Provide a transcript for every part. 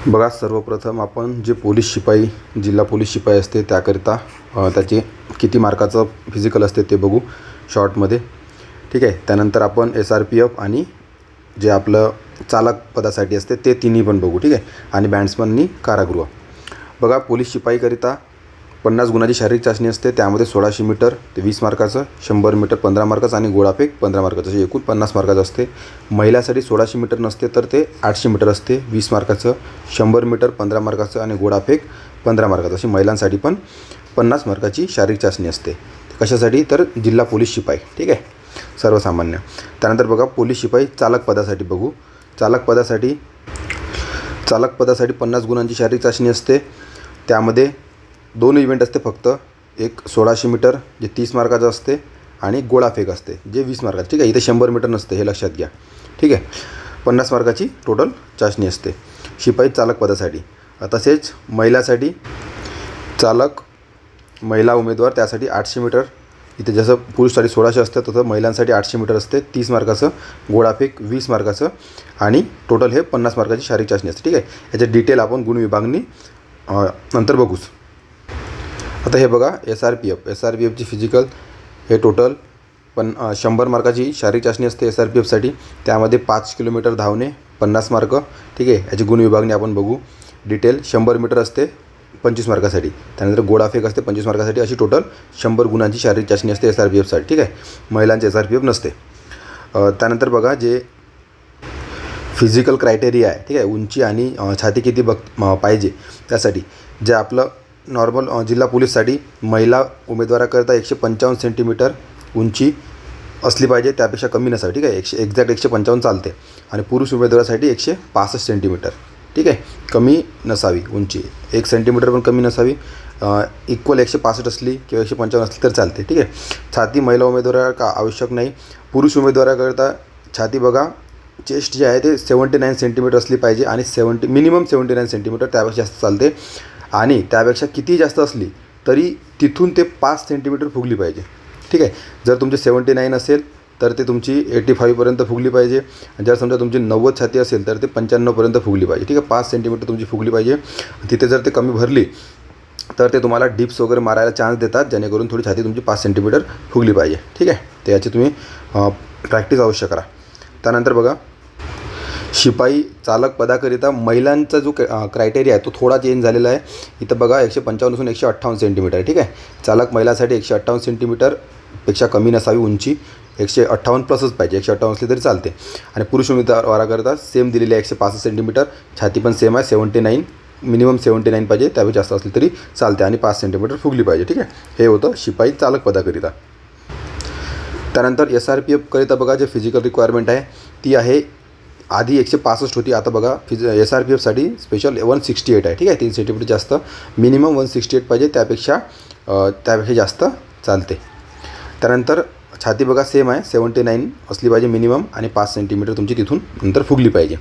बघा, सर्वप्रथम आपण जे पोलीस शिपाई, जिल्हा पोलीस शिपाई असते त्याकरिता त्याचे किती मार्काचं फिजिकल असते ते बघू शॉर्टमध्ये. ठीक आहे. त्यानंतर आपण SRPF आणि जे आपलं चालक पदासाठी असते ते तिन्ही पण बघू. ठीक आहे. आणि बँड्समननी कारागृह. बघा, पोलीस शिपाईकरिता 50 गुणाची शारीरिक चाचणी असते. त्यामध्ये 1600 मीटर ते 20 मार्काचं, 100 मीटर 15 मार्काचं आणि गोळाफेक 15 मार्काचं, असे एकूण 50 मार्काचं असते. महिलासाठी 1600 मीटर नसते तर ते 800 मीटर असते, 20 मार्काचं, 100 मीटर 15 मार्काचं आणि गोळाफेक 15 मार्काचं. अशी महिलांसाठी पण 50 मार्काची शारीरिक चाचणी असते. कशासाठी? तर जिल्हा पोलीस शिपाई. ठीक आहे, सर्वसामान्य. त्यानंतर बघा, पोलीस शिपाई चालक पदासाठी बघू. चालक पदासाठी 50 गुणांची शारीरिक चाचणी असते. त्यामध्ये 2 इव्हेंट असते फक्त. एक 1600 मीटर जे 30 मार्काचं असते आणि गोळाफेक असते जे 20 मार्काचं. ठीक आहे. इथे 100 मीटर नसते, हे लक्षात घ्या. ठीक आहे. 50 मार्काची टोटल चाचणी असते शिपाई चालक पदासाठी. तसेच महिलासाठी महिला उमेदवार त्यासाठी 800 मीटर, इथे जसं पुरुषसाठी 1600 असतं तसं महिलांसाठी 800 मीटर असते, 30 मार्काचं, गोळाफेक 20 मार्काचं आणि टोटल हे 50 मार्काची शारीरिक चाचणी असते. ठीक आहे. याचे डिटेल आपण गुण विभागणी नंतर बघूच. आता हे बघा, SRPFची फिजिकल हे टोटल 100 मार्काची शारीरिक चाचणी असते SRPFसाठी. त्यामध्ये 5 किलोमीटर धावणे 50 मार्क. ठीक आहे. याची गुण विभागणी आपण बघू डिटेल. 100 मीटर असते 25 मार्कासाठी. त्यानंतर गोळाफेक असते 25 मार्कासाठी. अशी टोटल 100 गुणांची शारीरिक चाचणी असते SRPFसाठी. ठीक आहे. महिलांचे SRPF नसते. त्यानंतर बघा, जे फिजिकल क्रायटेरिया आहे, ठीक आहे, उंची आणि छाती किती पाहिजे त्यासाठी, जे आपलं नॉर्मल जिल्हा पोलीससाठी महिला उमेदवाराकरता 155 सेंटीमीटर उंची असली पाहिजे, त्यापेक्षा कमी नसावी. ठीक आहे. एक्झॅक्ट 155 चालते. आणि पुरुष उमेदवारासाठी 165 सेंटीमीटर. ठीक आहे, कमी नसावी उंची, 1 सेंटीमीटर पण कमी नसावी. इक्वल 165 असली किंवा 155 असली तर चालते. ठीक आहे. छाती महिला उमेदवाराला आवश्यक नाही. पुरुष उमेदवाराकरता छाती बघा, चेस्ट जे आहे ते 79 सेंटीमीटर असली पाहिजे आणि मिनिमम 79 सेंटीमीटर, त्यापेक्षा जास्त चालते. आणि त्यापेक्षा किती जास्त असली तरी तिथून ते 5 सेंटीमीटर फुगली पाहिजे. ठीक आहे. जर तुमचे 79 असेल तर ते तुमची 85पर्यंत फुगली पाहिजे. जर समजा तुमची 90 छाती असेल तर ते 95पर्यंत फुगली पाहिजे. ठीक आहे. 5 सेंटीमीटर तुमची फुगली पाहिजे. तिथे जर ते कमी भरली तर ते तुम्हाला डिप्स वगैरे मारायला चान्स देतात, जेणेकरून थोडी छाती तुमची 5 सेंटीमीटर फुगली पाहिजे. ठीक आहे. तर याची तुम्ही प्रॅक्टिस अवश्य करा. त्यानंतर बघा, शिपाई चालक पदाकरिता महिलांचा जो क्रायटेरिया आहे तो थोडा चेंज झालेला आहे. इथं बघा, 155 असून 158 सेंटीमीटर. ठीक आहे. चालक महिलासाठी 158 सेंटीमीटरपेक्षा कमी नसावी उंची, 158 प्लसच पाहिजे, 158 असली तरी चालते. आणि पुरुष उमेदवाराकरता सेम दिलेली आहे 165 सेंटीमीटर, छाती पण सेम आहे 79, मिनिमम 79 पाहिजे, त्यापेक्षा जास्त असली तरी चालते आणि 5 सेंटीमीटर फुगली पाहिजे. ठीक आहे. हे होतं शिपाई चालक पदाकरिता. त्यानंतर SRPFकरिता बघा, जे फिजिकल रिक्वायरमेंट आहे ती आहे, आधी 165 होती, आता बघा SRPFसाठी स्पेशल 168 आहे. ठीक आहे. 3 सेंटीमीटर जास्त, मिनिमम 168 पाहिजे, त्यापेक्षा जास्त चालते. त्यानंतर छाती बघा सेम आहे, 79 असली पाहिजे मिनिमम आणि 5 सेंटीमीटर तुमची तिथून नंतर फुगली पाहिजे.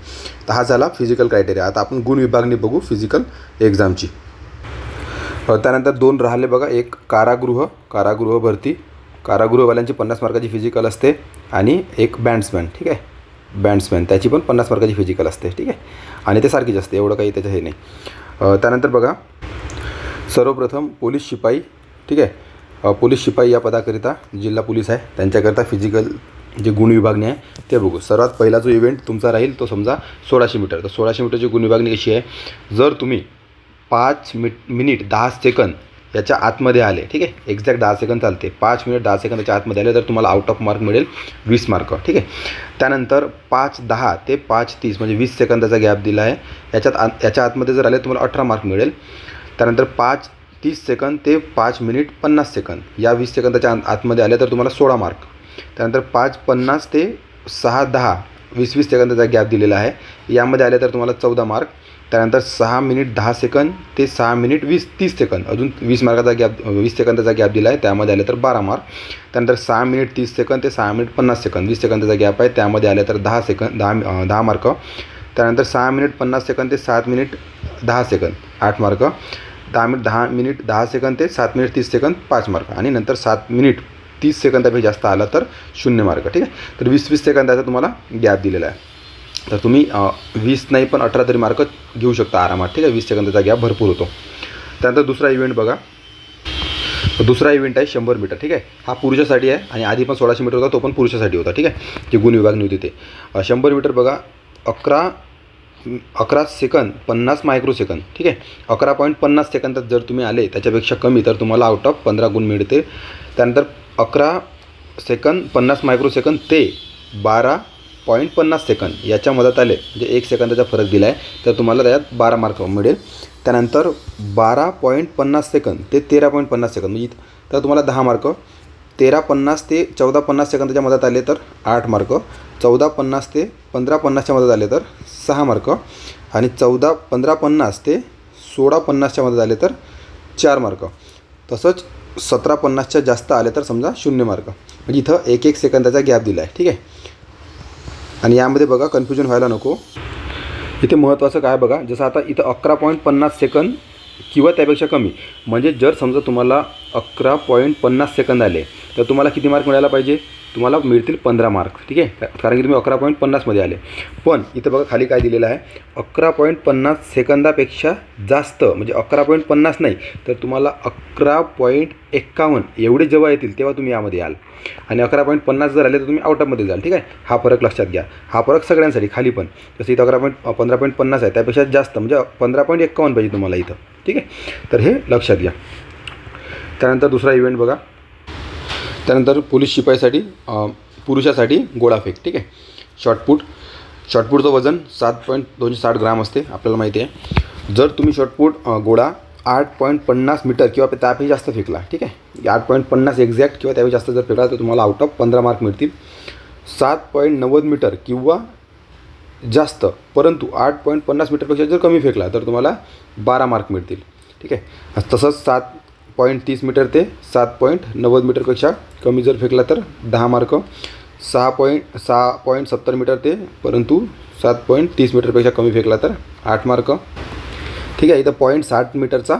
तर हा झाला फिजिकल क्रायटेरिया. आता आपण गुण विभागणी बघू फिजिकल एक्झामची. त्यानंतर 2 राहिले बघा, एक कारागृह भरती. कारागृहवाल्यांची 50 मार्काची फिजिकल असते आणि एक बँड्समॅन. ठीक आहे. बँड्समॅन त्याची पण 50 मार्काची फिजिकल असते. ठीक आहे. आणि ते सारखीच असते, एवढं काही त्याचं हे नाही. त्यानंतर बघा, सर्वप्रथम पोलीस शिपाई. ठीक आहे. पोलीस शिपाई या पदाकरिता जिल्हा पोलीस आहे त्यांच्याकरिता फिजिकल जे गुण विभागणी आहे ते बघू. सर्वात पहिला जो इव्हेंट तुमचा राहील तो समजा 1600 मीटर. तर 1600 मीटरची गुण विभागणी कशी आहे? जर तुम्ही 5 मिनिट 10 सेकंद याच्या आतमध्ये आले, ठीक आहे, एक्झॅक्ट 10 सेकंद चालते, 5 मिनिट 10 सेकंद याच्या आतमध्ये आले तर तुम्हाला आउट ऑफ मार्क मिळेल 20 मार्क. ठीक आहे. त्यानंतर 5:10 ते 5:30 म्हणजे 20 सेकंदाचा गॅप दिला आहे, याच्या आतमध्ये जर आले तुम्हाला 18 मार्क मिळेल. त्यानंतर 5:30 सेकंद ते 5 मिनिट 50 सेकंद या 20 सेकंदाच्या आतमध्ये आले तर तुम्हाला 16 मार्क. त्यानंतर 5:50 ते 6:10 20 सेकंदाचा गॅप दिलेला आहे, यामध्ये आले तर तुम्हाला 14 मार्क. त्यानंतर 6 मिनिट 10 सेकंद ते 6 मिनिट 30 सेकंद अजून 20 सेकंदाचा गॅप दिला आहे, त्यामध्ये आले तर 12 मार्क. त्यानंतर 6 मिनिट 30 सेकंद ते 6 मिनिट 50 सेकंद 20 सेकंदाचा गॅप आहे, त्यामध्ये आले तर 10 मार्क. त्यानंतर 6 मिनिट 50 सेकंद ते 7 minute 10 second 8 mark. 10 minute 10 second ते 7 मिनिट 30 सेकंद 5 मार्क. आणि नंतर 7 मिनिट 30 सेकंदापेक्षा जास्त आला तर 0 मार्क. ठीक आहे. तर 20 सेकंदाचा तुम्हाला गॅप दिलेला आहे. तर तुम्ही 20 नाही पण 18 तरी मार्क घेऊ शकता आरामात, ठीक आहे. 20 सेकंदाचा गॅप भरपूर होतो. त्यानंतर दुसरा इव्हेंट बघा. दुसरा इव्हेंट आहे 100 मीटर, ठीक आहे. हा पुरुषासाठी आहे आणि आधी पण 1600 मीटर होता, तो पण पुरुषासाठी होता, ठीक आहे. जे गुण विभागणी होती ते 100 मीटर बघा. 11 सेकंद 50 मायक्रोसेकंद, ठीक आहे. 11.50 सेकंदात जर तुम्ही आले त्याच्यापेक्षा कमी तर तुम्हाला आउट ऑफ 15 गुण मिळते. त्यानंतर 11 सेकंद 50 मायक्रोसेकंद ते 12.50 सेकंद याच्या मधात आले, म्हणजे 1 सेकंदाचा फरक दिला आहे, तर तुम्हाला त्याच्यात 12 मार्क मिळेल. त्यानंतर 12.50 सेकंद ते 13.50 सेकंद, म्हणजे तर तुम्हाला 10 मार्क. 13.50 ते 14.50 सेकंदाच्या मधात आले तर 8 मार्क. 14.50 ते 15.50च्या मधात आले तर 6 मार्क. आणि 15.50 ते 16.50च्या मधात आले तर 4 मार्क. तसंच 17.50च्या जास्त आले तर समजा 0 मार्क. म्हणजे इथं 1 सेकंदाचा गॅप दिला आहे, ठीक आहे. आणि यामध्ये बघा कन्फ्युजन व्हायला नको. इथे महत्त्वाचं काय बघा, जसं आता इथं 11.50 सेकंद किंवा त्यापेक्षा कमी, म्हणजे जर समजा तुम्हाला 11.50 सेकंद आले तर तुम्हाला किती मार्क मिळायला पाहिजे, तुम्हाला मिळतील 15 मार्क, ठीक आहे. कारण की तुम्ही 11.50मध्ये आले. पण इथं बघा खाली काय दिलेलं आहे, 11.50 सेकंदापेक्षा जास्त, म्हणजे 11.50 नाही तर तुम्हाला 11.51 एवढे जेव्हा येतील तेव्हा तुम्ही यामध्ये याल. आणि 11.50 जर आले तर तुम्ही आउट ऑफमध्ये जाल, ठीक आहे. हा फरक लक्षात घ्या. हा फरक सगळ्यांसाठी खाली पण, जसं इथं 15.50 आहे त्यापेक्षा जास्त, म्हणजे 15.51 पाहिजे तुम्हाला इथं, ठीक आहे. तर हे लक्षात घ्या. त्यानंतर दुसरा इव्हेंट बघा. त्यानंतर पोलीस शिपाईसाठी पुरुषासाठी गोळाफेक, ठीक आहे. शॉर्टपुटचं वजन 7.260 ग्राम असते, आपल्याला माहिती आहे. जर तुम्ही शॉर्टपुट गोळा 8.50 मीटर किंवा त्यापेक्षा जास्त फेकला, ठीक आहे. 8.50 एक्झॅक्ट किंवा त्यापेक्षा जास्त जर फेकला तर तुम्हाला आउट ऑफ 15 मार्क मिळतील. 7.90 मीटर किंवा जास्त परंतु 8.50 मीटरपेक्षा जर कमी फेकला तर तुम्हाला 12 मार्क मिळतील, ठीक आहे. तसंच 7.30 मीटर ते 7.90 मीटरपेक्षा कमी जर फेकला तर 10 मार्क. 6.70 मीटर ते परंतु 7.30 मीटरपेक्षा कमी फेकला तर 8 मार्क, ठीक आहे. इथं 0.60 मीटरचा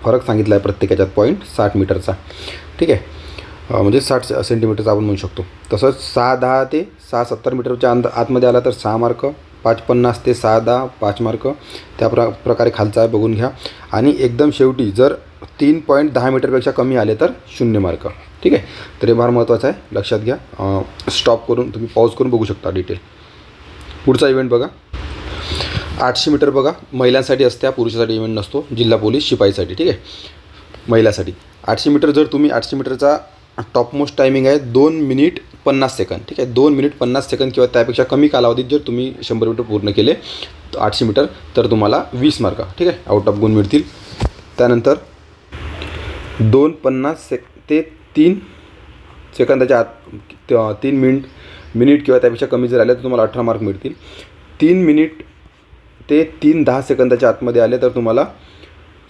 फरक सांगितला आहे प्रत्येकाच्यात, 0.60 मीटरचा, ठीक आहे. म्हणजे 60 सेंटीमीटरचा आपण म्हणू शकतो. तसंच 6.10 ते 6.70 मीटरच्या आतमध्ये आला तर 6 मार्क. 5.50 ते 6.10 5 मार्क. त्या प्रकारे खालचा आहे बघून घ्या. आणि एकदम शेवटी जर 3.10 मीटरपेक्षा कमी आले तर 0 मार्क, ठीक आहे. तर हे फार महत्त्वाचं आहे, लक्षात घ्या. स्टॉप करून तुम्ही पॉज करून बघू शकता डिटेल. पुढचा इव्हेंट बघा. 800 मीटर बघा. महिलांसाठी असते, पुरुषासाठी इव्हेंट नसतो. जिल्हा पोलीस शिपाईसाठी, ठीक आहे. महिलासाठी 800 मीटर. जर तुम्ही 800 मीटरचा टॉपमोस्ट टायमिंग आहे 2 मिनिट 50 सेकंद, ठीक आहे. 2 मिनिट 50 सेकंद किंवा त्यापेक्षा कमी कालावधीत जर तुम्ही 100 मीटर पूर्ण केले 800 मीटर तर तुम्हाला 20 मार्क, ठीक आहे, आउट ऑफ गुण मिळतील. त्यानंतर 2:50 ते 3 सेकंदाच्या आत 3 मिनिट किंवा त्यापेक्षा कमी जर आले तर तुम्हाला 18 मार्क मिळतील. 3 मिनिट ते 3:10 सेकंदाच्या आतमध्ये आले तर तुम्हाला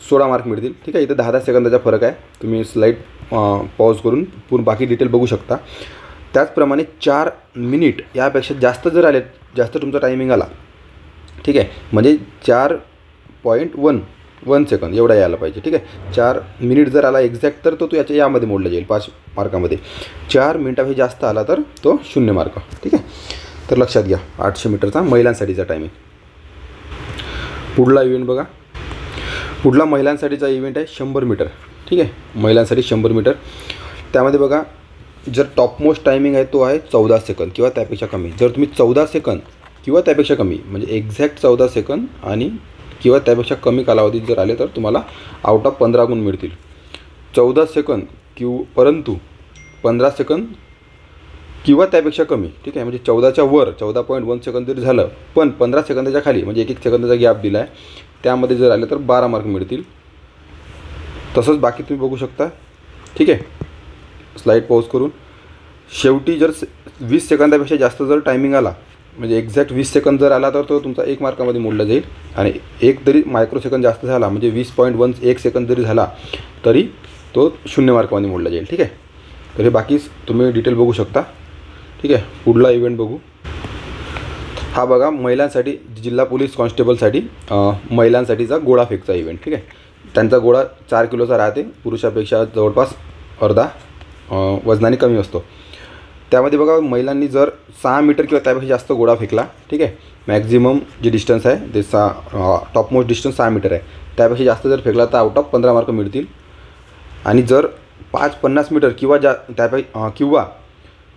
16 मार्क मिळतील, ठीक आहे. इथं 10 सेकंदाचा फरक आहे. तुम्ही स्लाईड पॉज करून पूर्ण बाकी डिटेल बघू शकता. त्याचप्रमाणे 4 मिनिट यापेक्षा जास्त जर आले, जास्त तुमचा टायमिंग आला, ठीक आहे, म्हणजे 4.1 सेकंद एवढा यायला पाहिजे, ठीक आहे. 4 मिनिट जर आला एक्झॅक्ट तर तो यामध्ये मोडला जाईल 5 मार्कामध्ये. 4 मिनिटापेक्षा जास्त आला तर तो 0 मार्क, ठीक आहे. तर लक्षात घ्या 800 मीटरचा महिलांसाठीचा टायमिंग. पुढला इव्हेंट बघा. पुढला महिलांसाठीचा इव्हेंट आहे 100 मीटर, ठीक आहे. महिलांसाठी 100 मीटर. त्यामध्ये बघा जर टॉपमोस्ट टायमिंग आहे तो आहे 14 सेकंद किंवा त्यापेक्षा कमी. जर तुम्ही 14 सेकंद किंवा त्यापेक्षा कमी, म्हणजे एक्झॅक्ट 14 सेकंद आणि किंवा त्यापेक्षा कमी कालावधीत जर आले तर तुम्हाला आउट ऑफ 15 गुण मिळतील. 14 सेकंद परंतु 15 सेकंद किंवा त्यापेक्षा कमी, ठीक आहे. म्हणजे 14च्या वर 14.1 सेकंद जरी झालं पण 15 सेकंदाच्या खाली, म्हणजे 1 सेकंदाचा गॅप दिला आहे, त्यामध्ये जर आले तर 12 मार्क मिळतील. तसंच बाकी तुम्ही बघू शकता, ठीक आहे. स्लाईड पॉज करून शेवटी जर 20 सेकंदापेक्षा जास्त जर टायमिंग आला, म्हणजे एक्झॅक्ट 20 सेकंद जर आला तर तो तुमचा 1 मार्कामध्ये मोडला जाईल. आणि 1 जरी मायक्रोसेकंद जास्त झाला, म्हणजे 20.1 सेकंद जरी झाला तरी तो 0 मार्कामध्ये मोडला जाईल, ठीक आहे. तर हे बाकी तुम्ही डिटेल बघू शकता, ठीक आहे. पुढला इव्हेंट बघू. हा बघा महिलांसाठी, जिल्हा पोलीस कॉन्स्टेबलसाठी महिलांसाठीचा गोळाफेकचा इव्हेंट, ठीक आहे. त्यांचा गोळा 4 किलोचा राहते, पुरुषापेक्षा जवळपास अर्धा वजनाने कमी असतो. त्यामध्ये बघा महिलांनी जर 6 मीटर किंवा त्यापेक्षा जास्त गोळा फेकला, ठीक आहे, मॅक्झिमम जे डिस्टन्स आहे ते टॉप मोस्ट डिस्टन्स 6 मीटर आहे, त्यापेक्षा जास्त जर फेकला तर आउट ऑफ 15 मार्क मिळतील. आणि जर 50 मीटर किंवा किंवा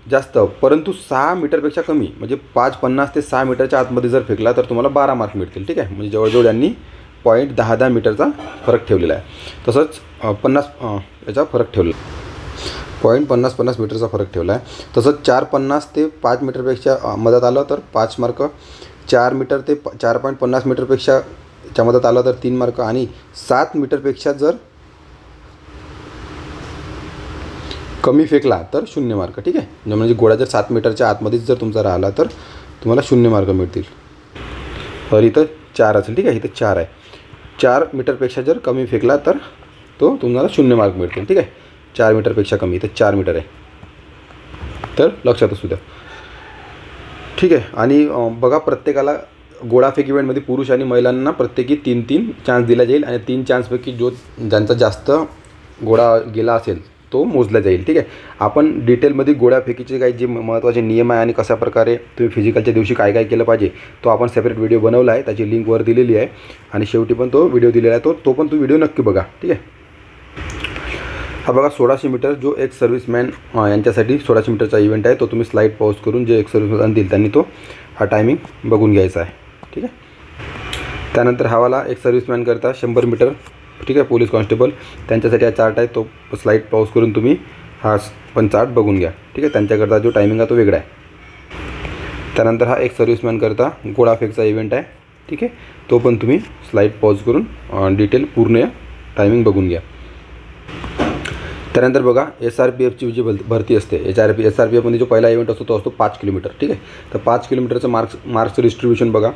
जास्त परंतु 6 मीटरपेक्षा कमी म्हणजे 50 ते 6 मीटरच्या आतमध्ये जर फेकला तर तुम्हाला 12 मार्क मिळतील. ठीक आहे, म्हणजे जवळजवळ यांनी पॉईंट 10 मीटरचा फरक ठेवलेला आहे. तसंच 50 याचा फरक ठेवला, पॉईंट 50 मीटरचा फरक ठेवला आहे. तसंच 4.50 ते 5 मीटरपेक्षा मदत आलं तर 5 मार्क, 4 मीटर ते 4.50 मीटरपेक्षा च्या मदत आलं तर 3 मार्क, आणि 7 मीटरपेक्षा जर कमी फेकला तर 0 मार्क. ठीक आहे, म्हणजे गोळा जर 7 मीटरच्या आतमध्येच जर तुमचा राहिला तर तुम्हाला 0 मार्क मिळतील. तर इथं 4 असेल. ठीक आहे, इथं 4 आहे. 4 मीटरपेक्षा जर कमी फेकला तर तो तुम्हाला 0 मार्क मिळतील. ठीक आहे, 4 मीटरपेक्षा कमी, इथं 4 मीटर आहे, तर लक्षात असू द्या. ठीक आहे, आणि बघा प्रत्येकाला गोळाफेक इव्हेंटमध्ये पुरुष आणि महिलांना प्रत्येकी 3-3 चान्स दिला जाईल, आणि 3 चान्सपैकी ज्यांचा जास्त गोळा गेला असेल तो मोजला जाईल. ठीक आहे, आपण डिटेलमध्ये गोळाफेकीचे काही जे महत्त्वाचे नियम आहे आणि कशा प्रकारे तुम्ही फिजिकलच्या दिवशी काय काय केलं पाहिजे तो आपण सेपरेट व्हिडिओ बनवला आहे, त्याची लिंक वर दिलेली आहे, आणि शेवटी पण तो व्हिडिओ दिलेला आहे, तो पण व्हिडिओ नक्की बघा. ठीक आहे, हा बघा 1600 मीटर जो एक सर्व्हिसमॅन यांच्यासाठी 1600 मीटरचा इव्हेंट आहे, तो तुम्ही स्लाईड पॉज करून जे एक सर्व्हिसमॅन देईल त्यांनी तो हा टायमिंग बघून घ्यायचा आहे. ठीक आहे, त्यानंतर हवाला एक सर्व्हिसमॅन करता 100 मीटर. ठीक आहे, पोलीस कॉन्स्टेबल त्यांच्यासाठी हा चार्ट आहे, तो स्लाईड पॉज करून तुम्ही हा पण चार्ट बघून घ्या. ठीक आहे, त्यांच्याकरता जो टायमिंग आहे तो वेगळा आहे. त्यानंतर हा एक सर्व्हिसमॅन करता गोळाफेकचा इव्हेंट आहे. ठीक आहे, तो पण तुम्ही स्लाईड पॉज करून डिटेल पूर्ण टायमिंग बघून घ्या. त्यानंतर बघा SRPFची जी भरती असते, SRPFमध्ये जो पहिला इव्हेंट असतो तो असतो 5 किलोमीटर. ठीक आहे, तर 5 किलोमीटरचं मार्क्सचं डिस्ट्रीब्युशन बघा.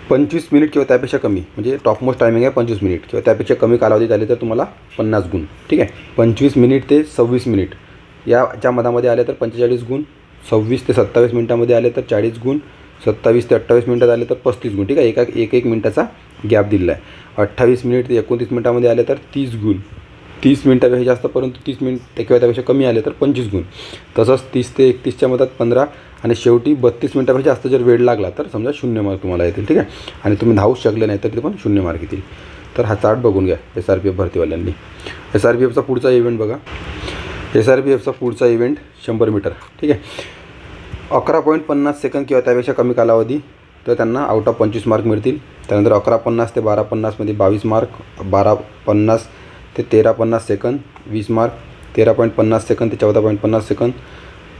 25 मिनिट किंवा त्यापेक्षा कमी, म्हणजे टॉपमोस्ट टायमिंग आहे 25 मिनिट किंवा त्यापेक्षा कमी कालावधी झाले तर तुम्हाला 50 गुण. ठीक आहे, 25 मिनिट ते 26 मिनिट याच्या मधामध्ये आले तर 45 गुण, 26 ते 27 मिनिटामध्ये आले तर 40 गुण, 27 ते 28 मिनिटात आले तर 35 गुण. ठीक आहे, एक मिनिटाचा गॅप दिलेला आहे. 28 मिनिट ते 29 मिनिटामध्ये आले तर 30 गुण, 30 मिनिटापेक्षा जास्त परंतु 30 मिनिट किंवा त्यापेक्षा कमी आले तर 25 गुण. तसंच 30 ते 31च्या मधात 15, आणि शेवटी 32 मिनिटापेक्षा जास्त जर वेळ लागला तर समजा 0 मार्क तुम्हाला येतील. ठीक आहे, आणि तुम्ही धावूच शकले नाही तर तिथे पण 0 मार्क येतील. तर हा चार्ट बघून घ्या SRPF भरतीवाल्यांनी. SRPFचा पुढचा इव्हेंट बघा. SRPFचा पुढचा इव्हेंट 100 मीटर. ठीक आहे, 11.50 सेकंद किंवा त्यापेक्षा कमी कालावधी तर त्यांना आउट ऑफ 25 मार्क मिळतील. त्यानंतर 11.50 ते 12.50मध्ये 22 मार्क, 12.50 ते 13.50 सेकंद 20 मार्क, 13.50 सेकंद ते 14.50 सेकंद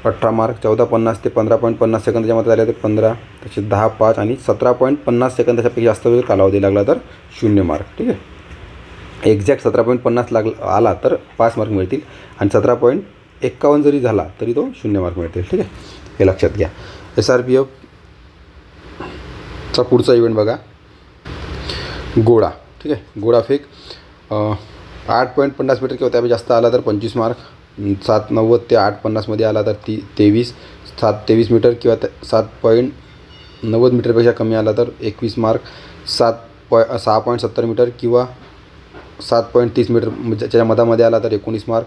18 मार्क, 14.50 ते 15.50 सेकंद त्याच्यामध्ये आले तर 15, तसे 10, 5 आणि 17.50 सेकंद त्याच्यापैकी जास्त वेळ कालावधी लागला तर 0 मार्क. ठीक आहे, एक्झॅक्ट 17.50 आला तर 5 मार्क मिळतील, आणि 17.51 जरी झाला तरी तो 0 मार्क मिळतील. ठीक आहे, हे लक्षात घ्या. SRPFचा पुढचा इव्हेंट बघा, गोळा. ठीक आहे, गोळाफेक 8.50 मीटर किंवा त्यापेक्षा जास्त आला तर 25 मार्क, 7.90 ते 8.50मध्ये आला तर 23 मीटर किंवा 7.90 मीटरपेक्षा कमी आला तर 21 मार्क, 6.70 मीटर किंवा 7.30 मीटर ज्याच्या मधामध्ये आला तर 19 मार्क,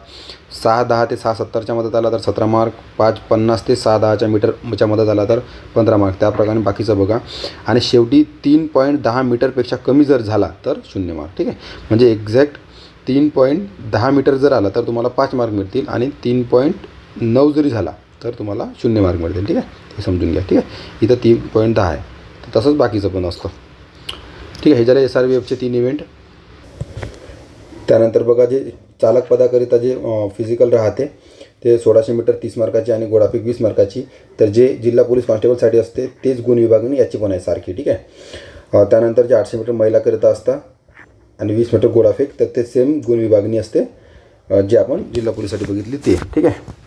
6.10 ते 6.70च्या मधात आला तर 17 मार्क, 5.50 ते 6.10च्या मीटरच्या मधात आला तर 15 मार्क. त्याप्रकारे बाकीचं बघा, आणि शेवटी 3.10 मीटरपेक्षा कमी जर झाला तर 0 मार्क. ठीक आहे, म्हणजे एक्झॅक्ट 3.10 मीटर जर आला तर तुम्हाला 5 मार्क मिळतील, आणि 3.9 जरी झाला तर तुम्हाला 0 मार्क मिळतील. ठीक आहे, हे समजून घ्या. ठीक आहे, इथं 3.10 आहे, तर तसंच बाकीचं पण असतं. ठीक आहे, हे झाले SRPFचे 3 इव्हेंट. त्यानंतर बघा जे चालक पदाकरिता जे फिजिकल राहते ते 1600 मीटर 30 मार्काची आणि गोळाफेक 20 मार्काची. तर जे जिल्हा पोलीस कॉन्स्टेबलसाठी असते तेच गुण विभागणी याची पण आहे सारखी. ठीक आहे, त्यानंतर जे 800 मीटर महिलाकरिता असतात आणि 20 मीटर गोळाफेक तर ते सेम गुण विभागणी असते जे आपण जिल्हा पोलीससाठी बघितली ते. ठीक आहे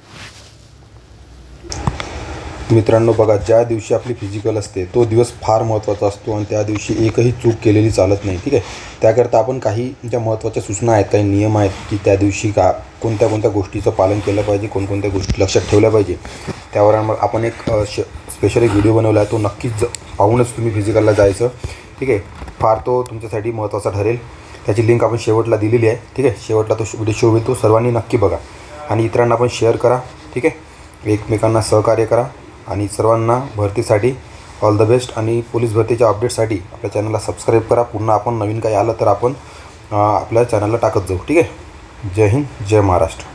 मित्रांनो, बघा ज्या दिवशी आपली फिजिकल असते तो दिवस फार महत्त्वाचा असतो, आणि त्या दिवशी एकही चूक केलेली चालत नाही. ठीक आहे, त्याकरता आपण काही ज्या महत्त्वाच्या सूचना आहेत, काही नियम आहेत की त्या दिवशी कोणत्या कोणत्या गोष्टीचं पालन केलं पाहिजे, कोणकोणत्या गोष्टी लक्षात ठेवल्या पाहिजे, त्यावर आपण एक स्पेशल एक व्हिडिओ बनवला आहे, तो नक्कीच पाहूनच तुम्ही फिजिकलला जायचं. ठीक आहे, फार तो तुमच्यासाठी महत्त्वाचा ठरेल. त्याची लिंक आपण शेवटला दिलेली आहे. ठीक आहे, शेवटला तो व्हिडिओ शो होईल, तो सर्वांनी नक्की बघा आणि इतरांना पण शेअर करा. ठीक आहे, एकमेकांना सहकार्य करा आणि सर्वांना भरतीसाठी ऑल द बेस्ट. आणि पोलीस भरतीच्या अपडेटसाठी आपल्या चॅनलला सबस्क्राईब करा. पुन्हा आपण नवीन काही आलं तर आपण आपल्या चॅनलला टाकत जाऊ. ठीक आहे. जय हिंद, जय महाराष्ट्र.